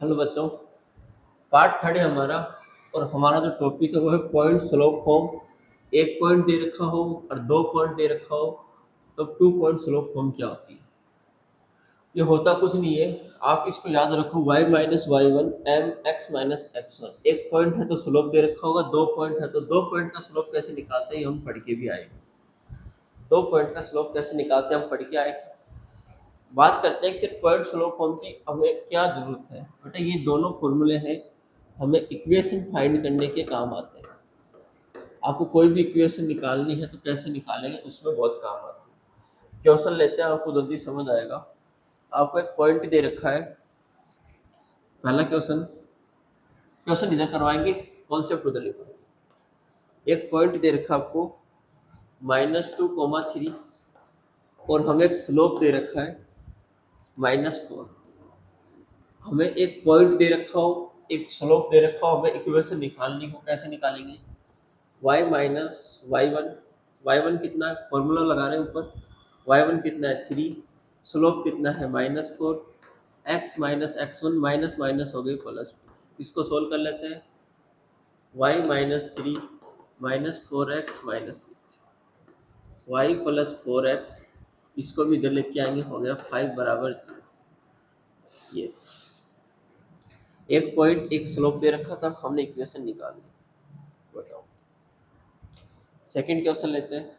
Hello बच्चों, part third है हमारा। और हमारा जो टॉपिक है वो है पॉइंट स्लोप फॉर्म। एक पॉइंट दे रखा हो और दो पॉइंट दे रखा हो तो टू पॉइंट स्लोप फॉर्म क्या होती है। ये होता कुछ नहीं है, आप इसको याद रखो, y minus y one m x minus x one. एक पॉइंट है तो स्लोप दे रखा होगा, दो पॉइंट है तो दो पॉइंट का स्लोप कैसे निकालते हैं हम पढ़ के भी आए। दो पॉइंट का स्लोप कैसे निकालते हैं हम पढ़ के आए। बात करते हैं कि सिर्फ पॉइंट स्लोप फॉर्म की हमें क्या जरूरत है। बेटा ये दोनों फॉर्मूले हैं, हमें इक्वेशन फाइंड करने के काम आते हैं। आपको कोई भी इक्वेशन निकालनी है तो कैसे निकालेंगे, उसमें बहुत काम आते हैं। क्वेश्चन लेते हैं, आपको जल्दी समझ आएगा। आपको एक पॉइंट दे रखा है। पहला क्वेश्चन, क्वेश्चन इधर करवाएंगे, कॉन्सेप्ट उधर लिखो। एक पॉइंट दे रखा आपको -2, 3 और हमें एक स्लोप दे रखा है -4। हमें एक पॉइंट दे रखा हो, एक स्लोप दे रखा हो, हमें इक्वेशन निकालनी हो, कैसे निकालेंगे। y minus y one, y one कितना है, फॉर्मूला लगा रहे हैं ऊपर। वाई वन कितना है 3, स्लोप कितना है -4, x minus x one, minus minus हो गई +2। इसको सोल्व कर लेते हैं। y-3 -4x-8, y + 4x, इसको भी इधर लेके आएंगे, हो गया 5 बराबर 0। ये एक पॉइंट एक स्लोप दे रखा था, हमने इक्वेशन निकाली। बताओ सेकंड क्वेश्चन लेते हैं।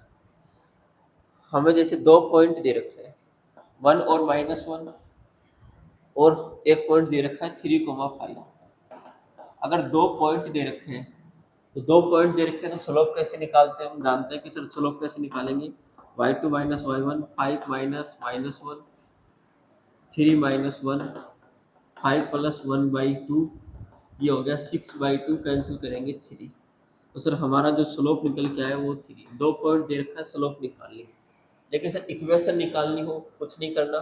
हमें जैसे दो पॉइंट दे रखे हैं, 1 और -1, और एक पॉइंट दे रखा है 3,5। अगर दो पॉइंट दे रखे हैं तो दो पॉइंट दे रखे हैं तो स्लोप कैसे निकालते हैं। हम जानते हैं कि सर स्लोप कैसे निकालेंगे। y2 minus y one, 5 minus -1, 3 minus 1, 5 + 1/2, ये हो गया 6/2, कैंसिल करेंगे 3। तो सर हमारा जो स्लोप निकल के आया वो 3। दो पॉइंट दे रखा है, स्लोप निकालनी। लेकिन सर इक्वेशन निकालनी हो, कुछ नहीं करना।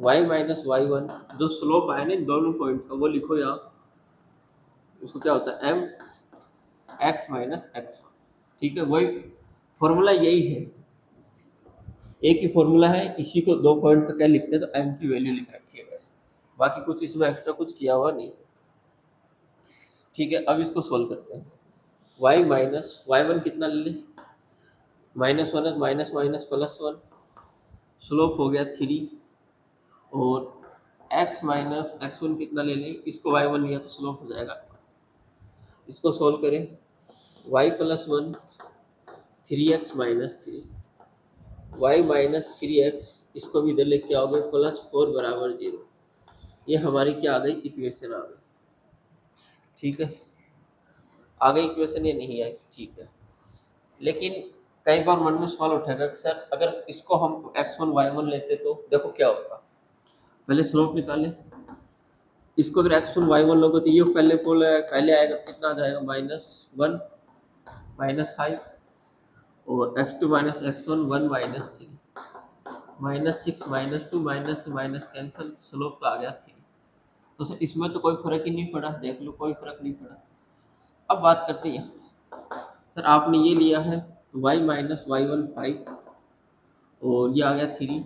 y माइनस वाई वन, जो स्लोप आया ना इन दोनों पॉइंट का, वो लिखो यहाँ। उसको क्या होता है, m x माइनस एक्स। ठीक है, वही फॉर्मूला यही है, एक ही फॉर्मूला है। इसी को दो पॉइंट का क्या लिखते हैं तो m की वैल्यू लिख रखी है बस, बाकी कुछ इसमें एक्स्ट्रा कुछ किया हुआ नहीं। ठीक है, अब इसको सोल्व करते हैं। y माइनस वाई वन कितना ले लें, -1 है, माइनस माइनस +1, स्लोप हो गया 3। और x माइनस एक्स वन कितना ले लें, इसको y1 लिया तो स्लोप हो जाएगा। इसको सोल्व करें, y + 1, 3x minus 3, y minus 3x, इसको भी इधर लेके आओगे, +4 बराबर 0। ये हमारी क्या आ गई, इक्वेशन आ गई। ठीक है, आ गई इक्वेशन, ये नहीं आई। ठीक है, लेकिन कई बार मन में सवाल उठेगा कि सर अगर इसको हम x1 y1 लेते तो देखो क्या होता। पहले स्लोप निकालें। इसको अगर x1 y1 लोगे तो ये पहले आएगा तो कितना आ जाएगा, -1 -5, और x2 minus x1 1 -3, -6 -2, minus minus cancel, slope तो आ गया 3। तो सर इसमें तो कोई फर्क ही नहीं पड़ा, देख लो कोई फर्क नहीं पड़ा। अब बात करते हैं, सर आपने ये लिया है तो y माइनस वाई वन 5, और ये आ गया 3,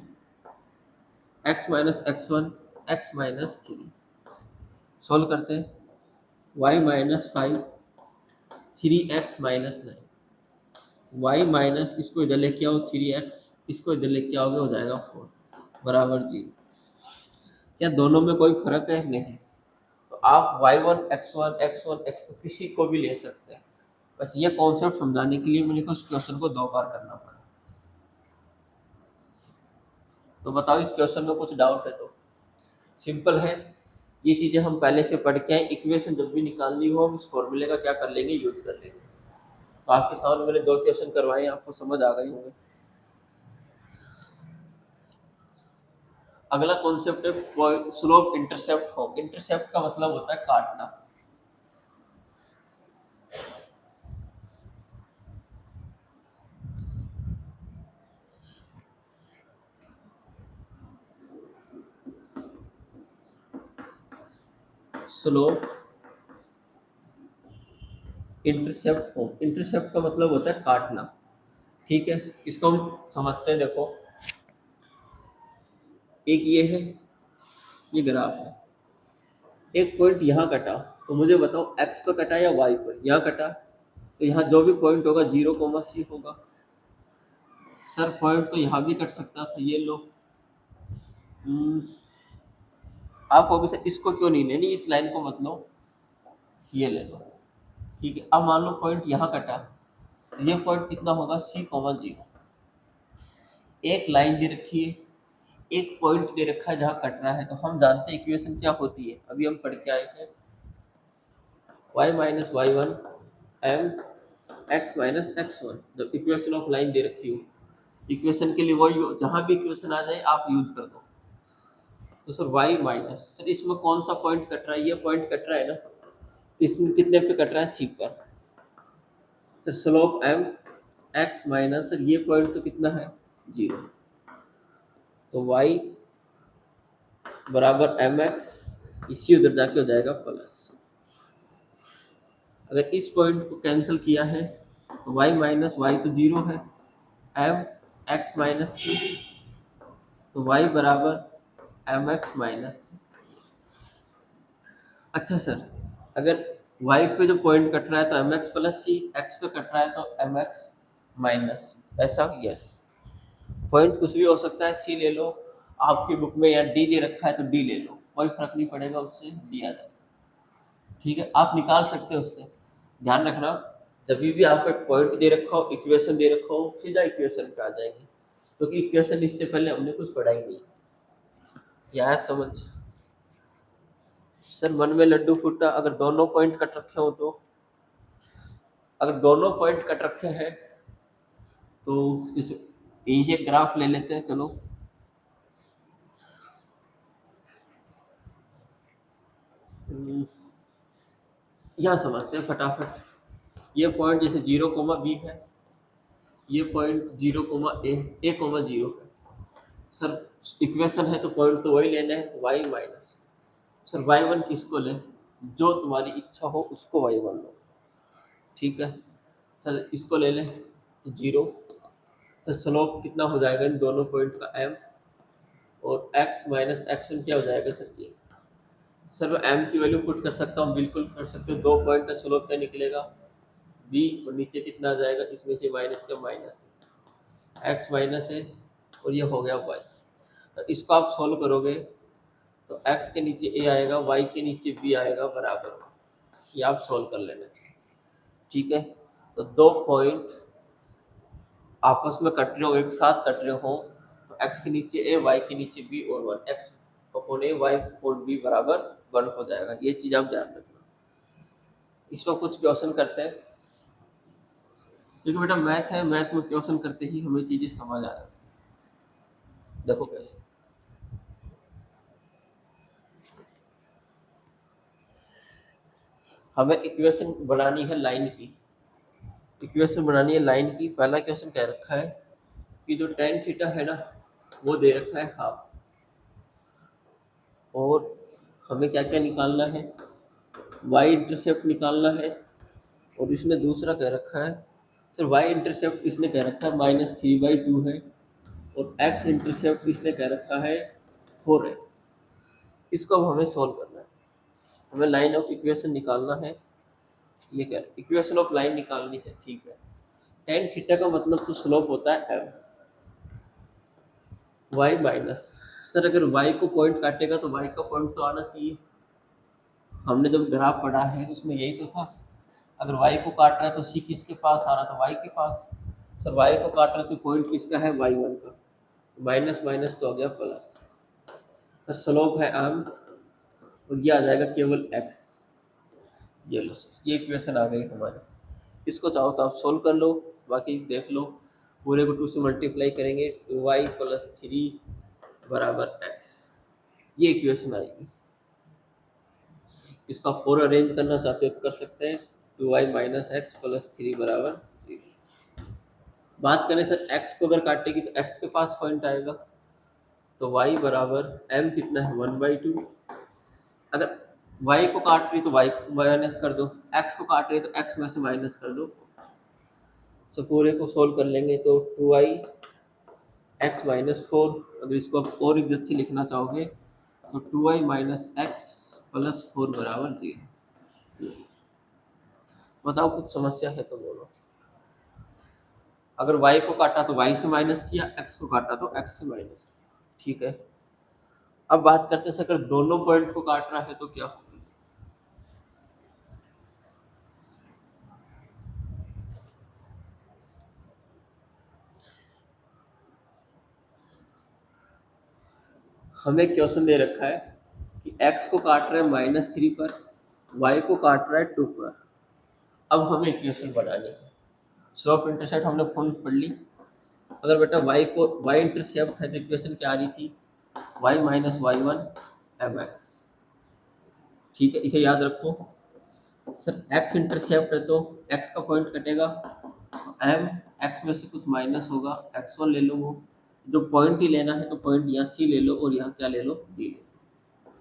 x minus x one, x minus 3। Solve करते हैं, y minus 5, 3x minus 9, y minus, इसको इधर लेके आओ 3x, इसको इधर लेके आओगे हो जाएगा 4 बराबर 0। क्या दोनों में कोई फर्क है, नहीं। तो आप y1 x1 x1 x2 किसी को भी ले सकते हैं। बस ये कॉन्सेप्ट समझाने के लिए मैंने उस क्वेश्चन को दो बार करना पड़ा। तो बताओ इस क्वेश्चन में कुछ डाउट है तो। सिंपल है, ये चीज़ें हम पहले से पढ़ के आए। इक्वेशन जब भी निकालनी हो हम इस फॉर्मूले का क्या कर लेंगे, यूज कर लेंगे। तो आपके सामने मैंने दो क्वेश्चन करवाए, आपको समझ आ गई होंगे। अगला कॉन्सेप्ट है स्लोप इंटरसेप्ट फॉर्म। इंटरसेप्ट का मतलब होता है काटना। स्लोप इंटरसेप्ट फॉर्म, इंटरसेप्ट का मतलब होता है काटना। ठीक है, इसको हम समझते हैं। देखो, एक ये है, ये ग्राफ है, एक पॉइंट यहाँ कटा, तो मुझे बताओ एक्स पर कटा या वाई पर? यहाँ कटा, तो यहाँ जो भी पॉइंट होगा 0, C होगा। सर पॉइंट तो यहाँ भी कट सकता था, ये लो। आप अभी से इसको क्यों नहीं लेनी, इस लाइन को मत लो, ये ले लो। ठीक है, अब मान लो पॉइंट यहाँ कटा, तो ये पॉइंट कितना होगा, C, 0। एक लाइन दे रखी है, एक पॉइंट दे रखा है जहाँ कट रहा है, तो हम जानते हैं इक्वेशन क्या होती है, अभी हम पढ़ के आए हैं, y-y1 m x-x1। जब इक्वेशन ऑफ लाइन दे रखी हो, इक्वेशन के लिए वही जहाँ भी इक्वेशन आ जाए आप यूज कर दो। तो सर y माइनस, सर इसमें कौन सा पॉइंट कट रहा है, ये पॉइंट कट रहा है ना, इसमें कितने पे कट रहा है, C पर। Sir slope m x minus, sir ये पॉइंट तो कितना है, 0, तो y बराबर mx, इसी उधर जाके हो जाएगा प्लस। अगर इस पॉइंट को कैंसिल किया है तो y माइनस वाई तो 0 है, m x माइनस सी, तो y बराबर mx माइनस सी। अच्छा सर, अगर y पे जो पॉइंट कट रहा है तो mx प्लस सी, x पे कट रहा है तो mx माइनस, ऐसा? यस, पॉइंट कुछ भी हो सकता है, c ले लो, आपकी बुक में या d दे रखा है तो d ले लो, कोई फर्क नहीं पड़ेगा, उससे d आ जाएगा। ठीक है, आप निकाल सकते हो उससे। ध्यान रखना, जब भी आपको एक पॉइंट दे रखा हो, इक्वेशन दे रखा हो, सीधा इक्वेशन पे आ जाएंगे, क्योंकि इक्वेशन इससे पहले हमने कुछ पढ़ा ही नहीं। क्या है समझ? सर मन में लड्डू फूटा, अगर दोनों पॉइंट कट रखे हो तो, अगर दोनों पॉइंट कट रखे हैं तो ये ग्राफ ले लेते हैं, चलो। यहाँ समझते हैं फटाफट। ये पॉइंट जैसे 0, B है, ये पॉइंट 0, A, 0 है। सर इक्वेशन है तो पॉइंट तो वही लेना है, तो y माइनस, सर y1 किसको लें, जो तुम्हारी इच्छा हो उसको y1 लो। ठीक है, सर इसको ले लें तो 0, तो स्लोप कितना हो जाएगा इन दोनों पॉइंट का, m, और x माइनस x1 क्या हो जाएगा सर, ये। सर मैं m की वैल्यू पुट कर सकता हूँ, बिल्कुल कर सकते हो, दो पॉइंट का स्लोप क्या निकलेगा, b, और नीचे कितना आ जाएगा, इसमें से माइनस का माइनस, x माइनस है, और ये हो गया y। तो इसको आप सोल्व करोगे तो x के नीचे a आएगा, y के नीचे b आएगा, बराबर, ये आप सोल्व कर लेना चाहिए। ठीक है, तो दो पॉइंट आपस में कट रहे हो, एक साथ कट रहे हो, तो x के नीचे a, y के नीचे b, और 1, x upon a, y upon b बराबर 1 हो जाएगा। ये चीज़ आप ध्यान रखना। इसको कुछ क्वेश्चन करते हैं, क्योंकि बेटा मैथ है, मैथ में क्वेश्चन करते ही हमें चीज़ें समझ आ जाती। देखो कैसे, हमें इक्वेशन बनानी है लाइन की, इक्वेशन बनानी है लाइन की। पहला क्वेश्चन कह रखा है कि जो tan थीटा है ना, वो दे रखा है हाफ, और हमें क्या क्या निकालना है, y इंटरसेप्ट निकालना है, और इसने दूसरा कह रखा है, सर y इंटरसेप्ट इसने कह रखा है -3/2 है, और x इंटरसेप्ट इसने कह रखा है 4 है। इसको अब हमें सॉल्व करना है, हमें लाइन ऑफ इक्वेशन निकालना है। ये क्या, इक्वेशन ऑफ लाइन निकालनी है। ठीक है, tan थीटा का मतलब तो स्लोप होता है m, y माइनस, सर अगर y को पॉइंट काटेगा तो y का पॉइंट तो आना चाहिए, हमने जब ग्राफ पढ़ा है उसमें यही तो था, अगर y को काट रहा है तो c किसके पास आ रहा था, y के पास। सर y को काट रहा है तो पॉइंट किसका है, y1 का, माइनस माइनस तो हो गया प्लस, सर स्लोप है m, और ये आ जाएगा केवल x। ये लो सर, ये इक्वेशन आ गई हमारी। इसको चाहो तो आप सोल्व कर लो, बाकी देख लो, पूरे को 2 से मल्टीप्लाई करेंगे, 2y + 3 बराबर x, ये इक्वेशन आएगी। इसका 4 अरेंज करना चाहते हो तो कर सकते हैं, 2y - x + 3 बराबर 3। बात करें सर x को अगर काटेगी तो x के पास पॉइंट आएगा, तो y बराबर m कितना है, 1/2। अगर y को काट रही तो y माइनस कर दो, x को काट रही तो x में से माइनस कर दो। तो पूरे को सोल्व कर लेंगे तो 2y x - 4, अगर इसको आप और इज्जत से लिखना चाहोगे तो 2y माइनस एक्स प्लस 4 बराबर 0। बताओ कुछ समस्या है तो बोलो। अगर y को काटा तो y से माइनस किया, x को काटा तो x से माइनस किया। ठीक है, अब बात करते हैं अगर दोनों पॉइंट को काट रहा है तो क्या होगा। हमें क्वेश्चन दे रखा है कि x को काट रहा है -3 पर, y को काट रहा है 2 पर। अब हमें इक्वेशन बनानी है। स्लोप इंटरसेप्ट हमने फोन पढ़ ली। अगर बेटा y इंटरसेप्ट है तो इक्वेशन क्या आ रही थी, y minus y one m x. ठीक है, इसे याद रखो। सर x इंटरसेप्ट है तो x का पॉइंट कटेगा, m x में से कुछ माइनस होगा, x1 ले लो, वो जो पॉइंट ही लेना है तो पॉइंट यहाँ c ले लो और यहाँ क्या ले लो, d ले लो।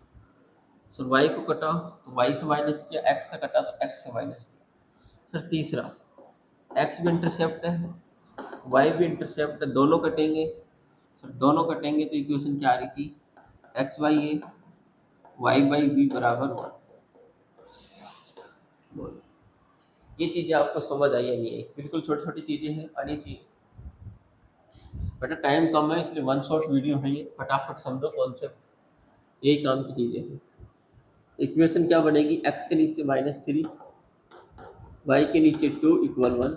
सर y को कटा तो y से माइनस किया, x का कटा तो x से माइनस किया। सर तीसरा x भी इंटरसेप्ट है, y भी इंटरसेप्ट है, दोनों कटेंगे। सर दोनों कटेंगे तो इक्वेशन क्या आ रही थी, x by a y by b बराबर 1। बोलो ये चीज़ें आपको समझ आई या नहीं आई। बिल्कुल छोटी छोटी चीज़ें हैं, आनी चाहिए। बेटा टाइम कम है इसलिए वन शॉट वीडियो है ये, फटाफट समझो कॉन्सेप्ट, यही काम की चीज़ें हैं। इक्वेशन क्या बनेगी, x के नीचे -3, y के नीचे 2 = 1।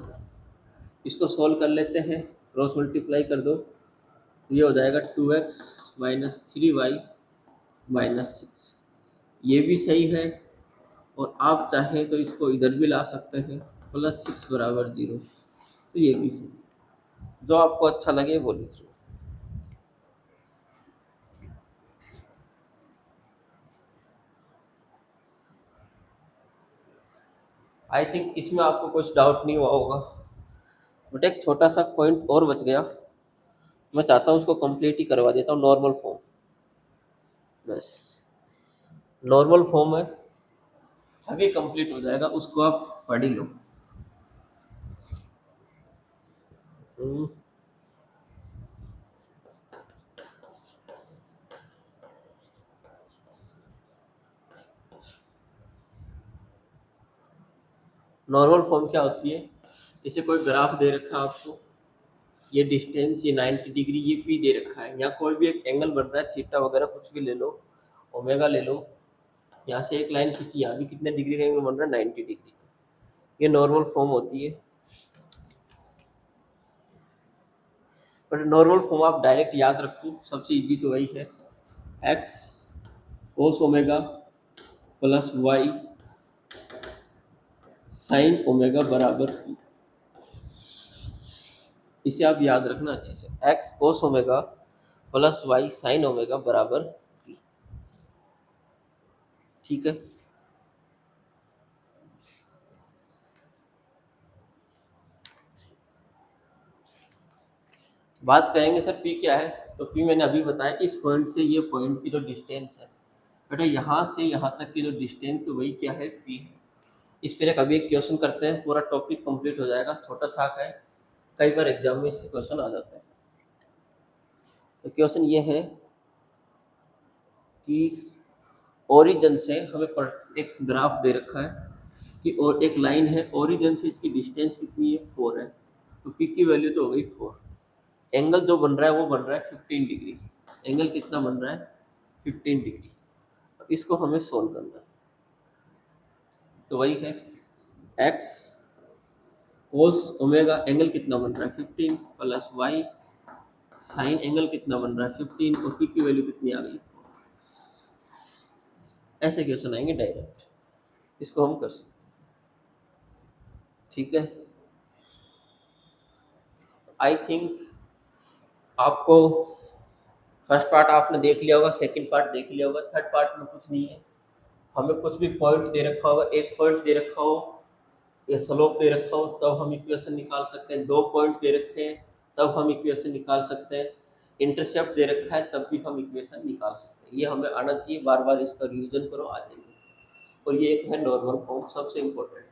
इसको सॉल्व कर लेते हैं, क्रॉस मल्टीप्लाई कर दो तो ये हो जाएगा 2x माइनस 3y माइनस 6। ये भी सही है और आप चाहें तो इसको इधर भी ला सकते हैं, +6 बराबर 0। तो ये भी सही, जो आपको अच्छा लगे वो लीजिए। आई थिंक इसमें आपको कुछ डाउट नहीं हुआ होगा, बट एक छोटा सा पॉइंट और बच गया, मैं चाहता हूँ उसको कंप्लीट ही करवा देता हूँ। नॉर्मल फॉर्म, बस नॉर्मल फॉर्म है, अभी कंप्लीट हो जाएगा, उसको आप पढ़ ही लो। नॉर्मल फॉर्म क्या होती है, इसे कोई ग्राफ दे रखा है आपको, ये डिस्टेंस ये 90 डिग्री, ये पी दे रखा है, यहाँ कोई भी एक एंगल बन रहा है, थीटा वगैरह कुछ भी ले लो, ओमेगा ले लो, यहाँ से एक लाइन खींची, यहाँ भी कितने डिग्री का एंगल बन रहा है, 90 डिग्री। ये नॉर्मल फॉर्म होती है। बट नॉर्मल फॉर्म आप डायरेक्ट याद रखो, सबसे इजी तो वही है, x cos omega plus y sine omega बराबर पी। इसे आप याद रखना अच्छे से, x cos omega plus y sine omega बराबर पी। ठीक है, बात करेंगे सर पी क्या है, तो पी मैंने अभी बताया, इस पॉइंट से ये पॉइंट की जो डिस्टेंस है बेटा, यहाँ से यहाँ तक की जो डिस्टेंस है वही क्या है, पी है। इस पर कभी एक क्वेश्चन करते हैं, पूरा टॉपिक कंप्लीट हो जाएगा, छोटा सा है, कई बार एग्जाम में इससे क्वेश्चन आ जाते हैं। तो क्वेश्चन ये है कि ओरिजिन से हमें एक ग्राफ दे रखा है कि और एक लाइन है, ओरिजिन से इसकी डिस्टेंस कितनी है, 4 है, तो पी की वैल्यू तो हो गई 4। एंगल जो बन रहा है वो बन रहा है 15 डिग्री। एंगल कितना बन रहा है, 15 डिग्री। इसको हमें सोल्व करना है, तो वही है एक्स कोस ओमेगा, एंगल कितना बन रहा है 15 प्लस वाई साइन एंगल कितना बन रहा है 15, और पी की वैल्यू कितनी आ गई। ऐसे क्वेश्चन आएंगे डायरेक्ट, इसको हम कर सकते हैं। ठीक है, आई थिंक आपको फर्स्ट पार्ट आपने देख लिया होगा, सेकंड पार्ट देख लिया होगा, थर्ड पार्ट में कुछ नहीं है। हमें कुछ भी पॉइंट दे रखा होगा, एक पॉइंट दे रखा हो, ये स्लोप दे रखा हो, तब हम इक्वेशन निकाल सकते हैं। 2 पॉइंट दे रखे हैं तब हम इक्वेशन निकाल सकते हैं। इंटरसेप्ट दे रखा है तब भी हम इक्वेशन निकाल सकते हैं। ये हमें आना चाहिए, बार बार इसका रिवीजन करो, आ जाएंगे। और ये एक है नॉर्मल फॉर्म, सबसे इम्पोर्टेंट।